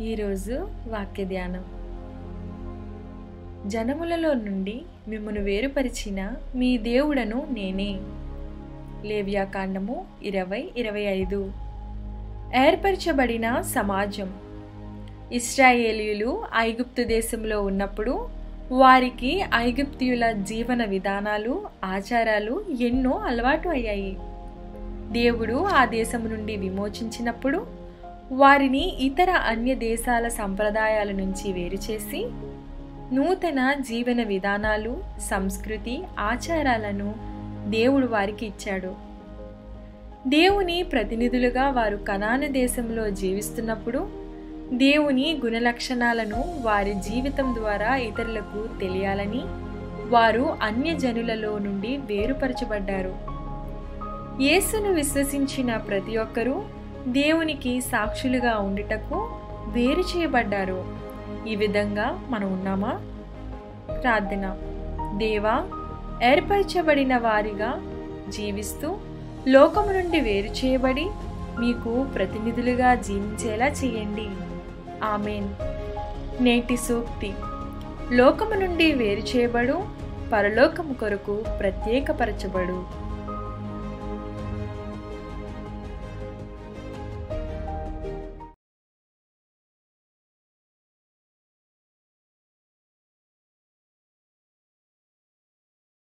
ఈరోజు వాక్య ధ్యానం. జనములలో నుండి మిమ్మును వేరుపరిచిన మీ దేవుడను నేనే. లేవ్యాకాండము 20:25. ఏర్పరచబడిన సమాజం. ఇశ్రాయేలీయులు ఐగుప్తు దేశంలో ఉన్నప్పుడు వారికి ఐగుప్తీయుల జీవన విధానాలు, ఆచారాలు ఎన్నో అలవాటు అయ్యాయి. దేవుడు ఆ దేశం నుండి విమోచించినప్పుడు వారిని ఇతర అన్య దేశాల సంప్రదాయాల నుంచి వేరుచేసి నూతన జీవన విధానాలు, సంస్కృతి, ఆచారాలను దేవుడు వారికి ఇచ్చాడు. దేవుని ప్రతినిధులుగా వారు కనాను దేశంలో జీవిస్తున్నప్పుడు దేవుని గుణలక్షణాలను వారి జీవితం ద్వారా ఇతరులకు తెలియాలని వారు అన్యజనులలో నుండి వేరుపరచబడ్డారు. యేసును విశ్వసించిన ప్రతి ఒక్కరూ దేవునికి సాక్షులుగా ఉండుటకు వేరు చేయబడ్డారు. ఈ విధంగా మనం ఉన్నామా? ప్రార్థన. దేవా, ఏర్పరచబడిన వారిగా జీవిస్తూ లోకము నుండి వేరు చేయబడి మీకు ప్రతినిధులుగా జీవించేలా చేయండి. ఆమేన్. నేటి సూక్తి. లోకము నుండి వేరు చేయబడు, పరలోకము కొరకు ప్రత్యేకపరచబడు.